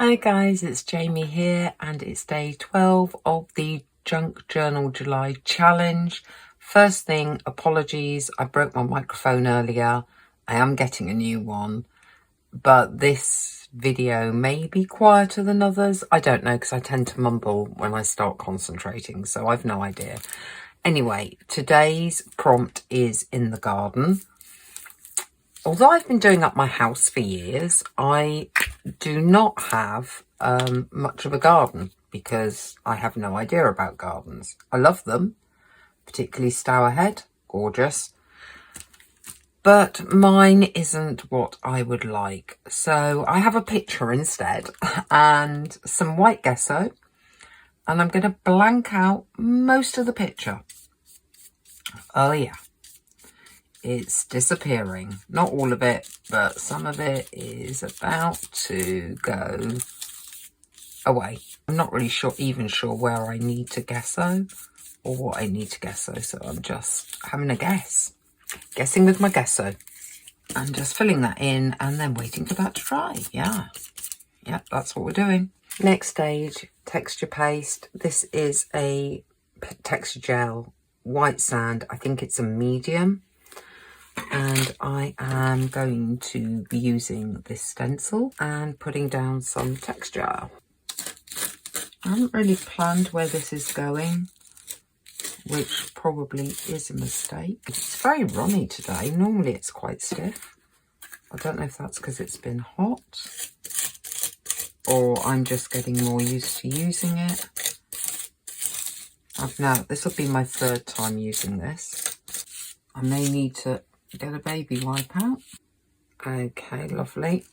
Hi guys, it's Jamie here and it's day 12 of the Junk Journal July challenge. First thing, apologies, I broke my microphone earlier. I am getting a new one, but this video may be quieter than others. I don't know because I tend to mumble when I start concentrating, so I've no idea. Anyway, today's prompt is in the garden. Although I've been doing up my house for years, I do not have much of a garden because I have no idea about gardens. I love them, particularly Stourhead, gorgeous. But mine isn't what I would like. So I have a picture instead and some white gesso. And I'm going to blank out most of the picture. Oh yeah. It's disappearing. Not all of it, but some of it is about to go away. I'm not really even sure where I need to gesso or what I need to gesso, so I'm just having a guess. Guessing with my gesso. And just filling that in and then waiting for that to dry. Yeah, that's what we're doing. Next stage, texture paste. This is a texture gel, white sand. I think it's a medium. And I am going to be using this stencil and putting down some texture. I haven't really planned where this is going, which probably is a mistake. It's very runny today. Normally it's quite stiff. I don't know if that's because it's been hot or I'm just getting more used to using it. Now, this will be my third time using this. I may need to get a baby wipe out. Okay, lovely.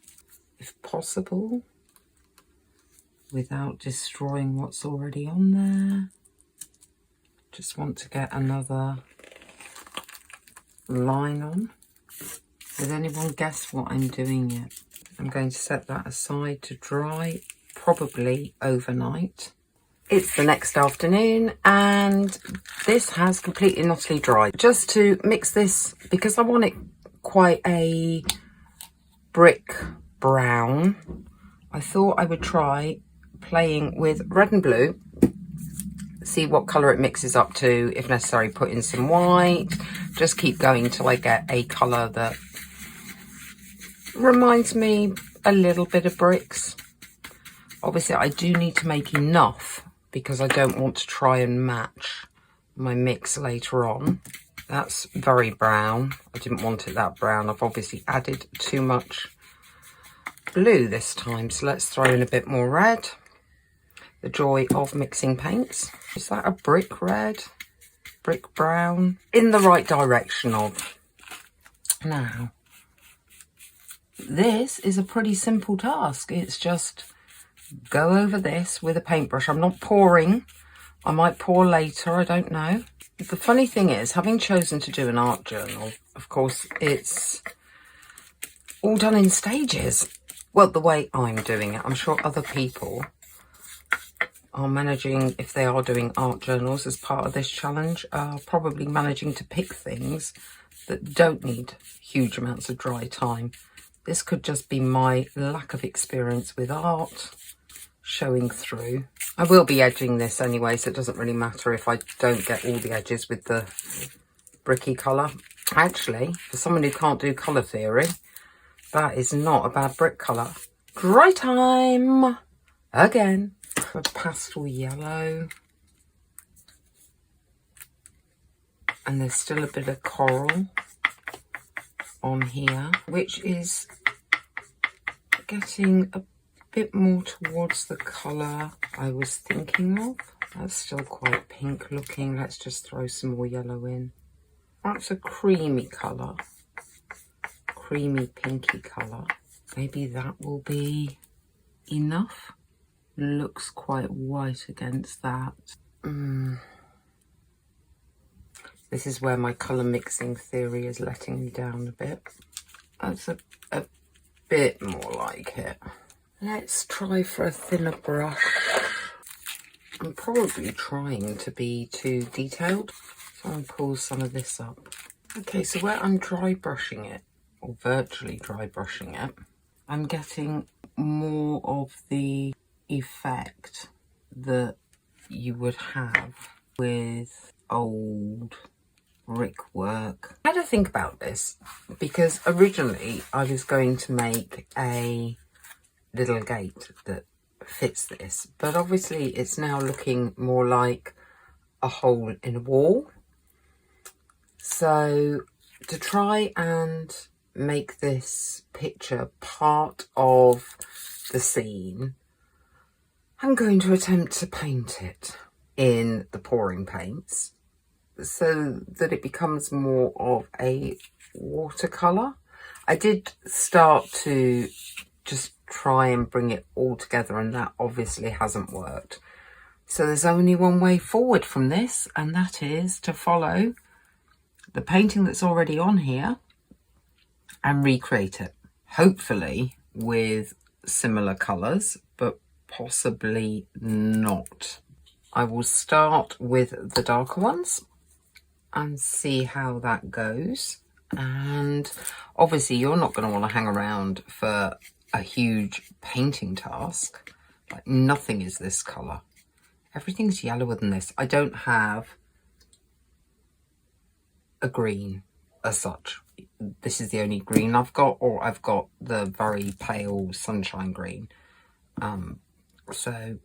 If possible, without destroying what's already on there. Just want to get another line on. Did anyone guess what I'm doing yet? I'm going to set that aside to dry, probably overnight. It's the next afternoon and this has completely and utterly dried. Just to mix this, because I want it quite a brick brown, I thought I would try playing with red and blue, see what colour it mixes up to. If necessary, put in some white. Just keep going till I get a colour that reminds me a little bit of bricks. Obviously, I do need to make enough because I don't want to try and match my mix later on. That's very brown. I didn't want it that brown. I've obviously added too much blue this time, so let's throw in a bit more red. The joy of mixing paints. Is that a brick red? Brick brown? In the right direction of. Now, this is a pretty simple task. It's just go over this with a paintbrush. I'm not pouring. I might pour later, I don't know. The funny thing is, having chosen to do an art journal, of course, it's all done in stages. Well, the way I'm doing it, I'm sure other people are managing, if they are doing art journals as part of this challenge, are probably managing to pick things that don't need huge amounts of dry time. This could just be my lack of experience with art showing through. I will be edging this anyway, so it doesn't really matter if I don't get all the edges with the bricky colour. Actually, for someone who can't do colour theory, that is not a bad brick colour. Dry time! Again. A pastel yellow. And there's still a bit of coral on here, which is getting a bit more towards the colour I was thinking of. That's still quite pink looking. Let's just throw some more yellow in. That's a creamy colour. Creamy pinky colour. Maybe that will be enough. Looks quite white against that. This is where my colour mixing theory is letting me down a bit. That's a bit more like it. Let's try for a thinner brush. I'm probably trying to be too detailed, so I'll pull some of this up. Okay, so where I'm dry brushing it, or virtually dry brushing it, I'm getting more of the effect that you would have with old brickwork. I had to think about this because originally I was going to make a little gate that fits this, but obviously it's now looking more like a hole in a wall. So to try and make this picture part of the scene, I'm going to attempt to paint it in the pouring paints so that it becomes more of a watercolour. I did start to just try and bring it all together, and that obviously hasn't worked. So there's only one way forward from this, and that is to follow the painting that's already on here and recreate it, hopefully with similar colours, but possibly not. I will start with the darker ones and see how that goes. And obviously you're not going to want to hang around for a huge painting task. Like, nothing is this colour. Everything's yellower than this. I don't have a green as such. This is the only green I've got, or I've got the very pale sunshine green. So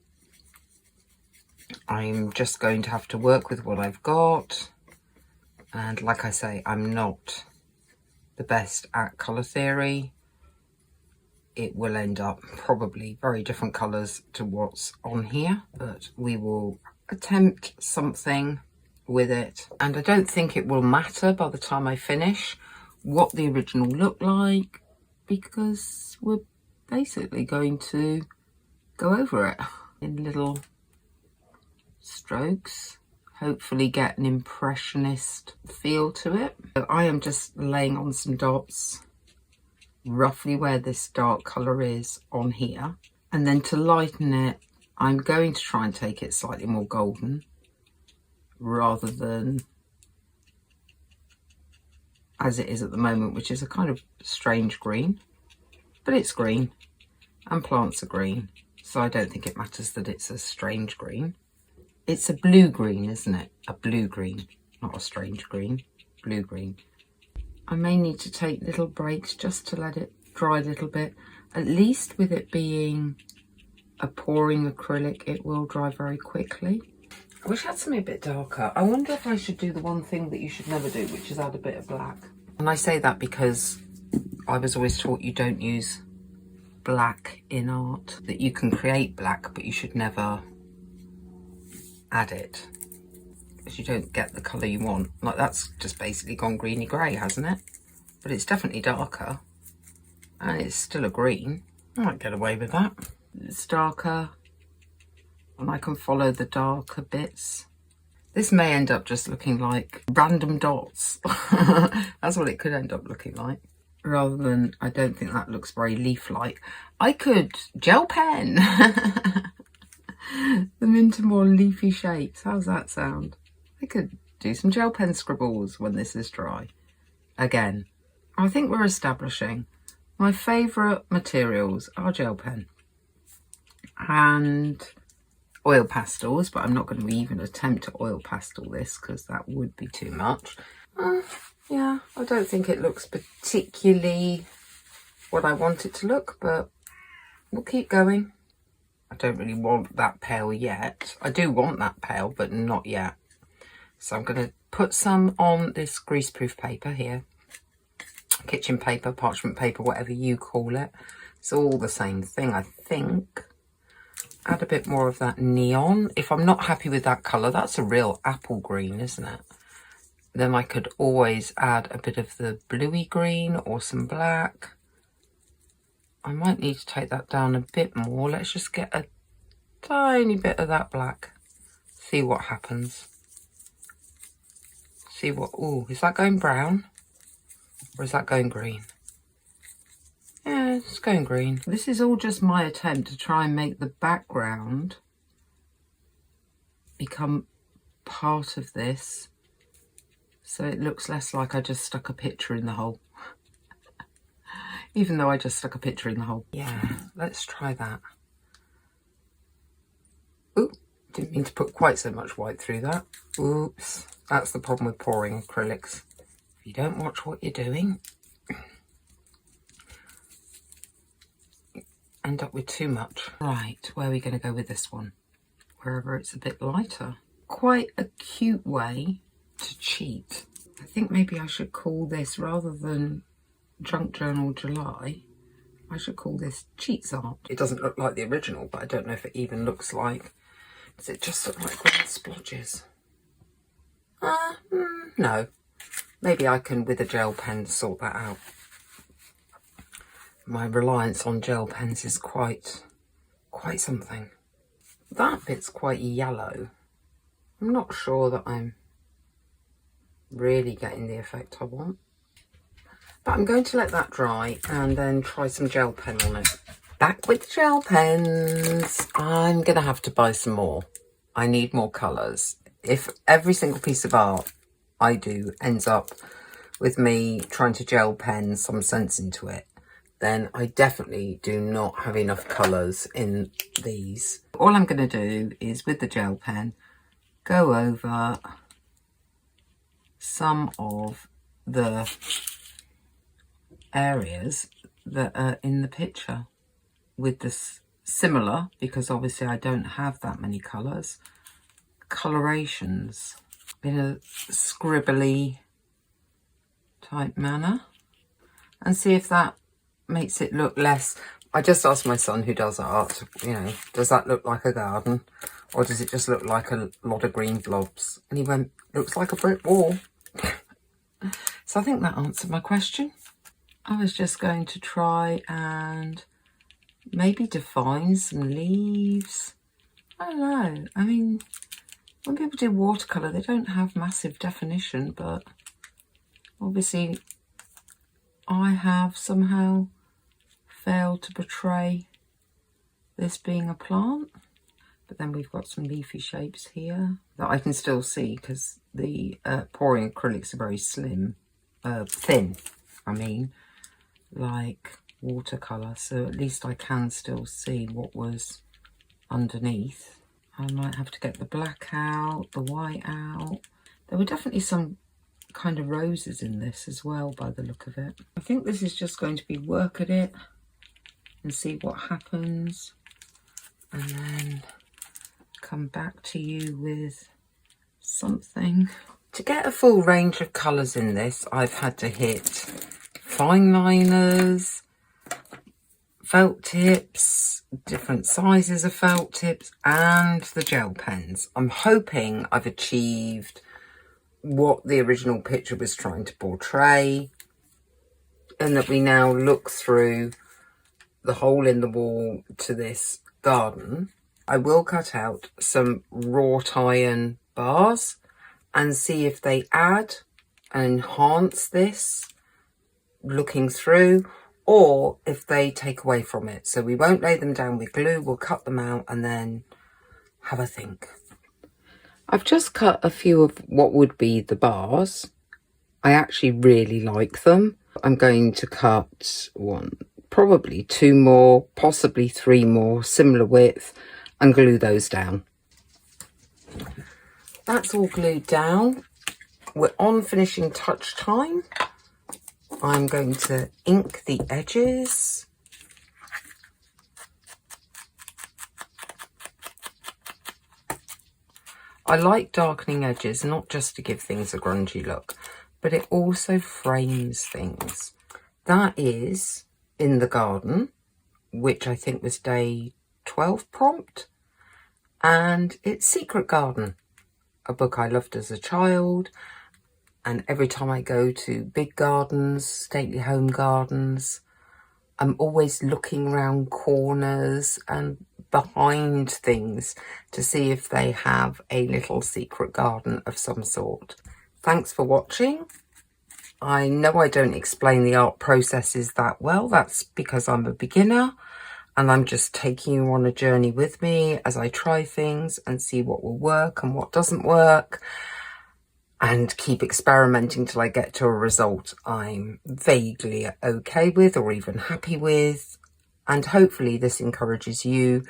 I'm just going to have to work with what I've got. And like I say, I'm not the best at colour theory. It will end up probably very different colours to what's on here, but we will attempt something with it. And I don't think it will matter by the time I finish what the original looked like, because we're basically going to go over it in little strokes, hopefully get an impressionist feel to it. So I am just laying on some dots roughly where this dark colour is on here, and then to lighten it I'm going to try and take it slightly more golden rather than as it is at the moment, which is a kind of strange green, but it's green and plants are green, so I don't think it matters that it's a strange green. It's a blue green, isn't it? A blue green, not a strange green, blue green. I may need to take little breaks just to let it dry a little bit. At least with it being a pouring acrylic, it will dry very quickly. I wish I had something a bit darker. I wonder if I should do the one thing that you should never do, which is add a bit of black. And I say that because I was always taught you don't use black in art, that you can create black, but you should never add it, because you don't get the colour you want. Like, that's just basically gone greeny grey, hasn't it? But it's definitely darker, and it's still a green. I might get away with that. It's darker, and I can follow the darker bits. This may end up just looking like random dots. That's what it could end up looking like. Rather than, I don't think that looks very leaf-like. I could gel pen them into more leafy shapes. How's that sound? I could do some gel pen scribbles when this is dry. Again, I think we're establishing my favourite materials are gel pen and oil pastels, but I'm not going to even attempt to oil pastel this because that would be too much. Yeah, I don't think it looks particularly what I want it to look, but we'll keep going. I don't really want that pale yet. I do want that pale, but not yet. So I'm going to put some on this greaseproof paper here. Kitchen paper, parchment paper, whatever you call it. It's all the same thing, I think. Add a bit more of that neon. If I'm not happy with that colour, that's a real apple green, isn't it? Then I could always add a bit of the bluey green or some black. I might need to take that down a bit more. Let's just get a tiny bit of that black. See what happens. See what, oh, is that going brown? Or is that going green? Yeah, it's going green. This is all just my attempt to try and make the background become part of this, so it looks less like I just stuck a picture in the hole. even though I just stuck a picture in the hole. Yeah, let's try that. Ooh, didn't mean to put quite so much white through that. Oops, that's the problem with pouring acrylics. If you don't watch what you're doing, you end up with too much. Right, where are we going to go with this one? Wherever it's a bit lighter. Quite a cute way to cheat. I think maybe I should call this, rather than Junk Journal July, I should call this Cheats Art. It doesn't look like the original, but I don't know if it even looks like... Does it just look like green splodges? No. Maybe I can, with a gel pen, sort that out. My reliance on gel pens is quite something. That bit's quite yellow. I'm not sure that I'm really getting the effect I want. But I'm going to let that dry and then try some gel pen on it. Back with gel pens. I'm going to have to buy some more. I need more colours. If every single piece of art I do ends up with me trying to gel pen some sense into it, then I definitely do not have enough colours in these. All I'm going to do is, with the gel pen, go over some of the areas that are in the picture with this similar, because obviously I don't have that many colours, colorations in a scribbly type manner, and see if that makes it look less. I just asked my son, who does art, you know, does that look like a garden, or does it just look like a lot of green blobs? And he went, looks like a brick wall. So I think that answered my question. I was just going to try and maybe define some leaves. I don't know. I mean, when people do watercolour, they don't have massive definition, but obviously I have somehow failed to portray this being a plant. But then we've got some leafy shapes here that I can still see, because the pouring acrylics are very slim, thin, I mean, like watercolour. So at least I can still see what was underneath. I might have to get the black out, the white out. There were definitely some kind of roses in this as well, by the look of it. I think this is just going to be work at it and see what happens, and then come back to you with something. To get a full range of colours in this, I've had to hit fine liners, felt tips, different sizes of felt tips, and the gel pens. I'm hoping I've achieved what the original picture was trying to portray, and that we now look through the hole in the wall to this garden. I will cut out some wrought iron bars and see if they add and enhance this looking through, or if they take away from it. So we won't lay them down with glue, we'll cut them out and then have a think. I've just cut a few of what would be the bars. I actually really like them. I'm going to cut one, probably two more, possibly three more, similar width, and glue those down. That's all glued down. We're on finishing touch time. I'm going to ink the edges. I like darkening edges, not just to give things a grungy look, but it also frames things. That is In the Garden, which I think was day 12 prompt, and it's Secret Garden, a book I loved as a child, and every time I go to big gardens, stately home gardens, I'm always looking around corners and behind things to see if they have a little secret garden of some sort. Thanks for watching. I know I don't explain the art processes that well. That's because I'm a beginner and I'm just taking you on a journey with me as I try things and see what will work and what doesn't work. and keep experimenting till I get to a result I'm vaguely okay with or even happy with. And hopefully this encourages you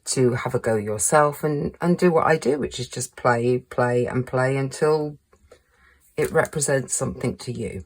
to have a go yourself and do what I do, which is just play, play and play until it represents something to you.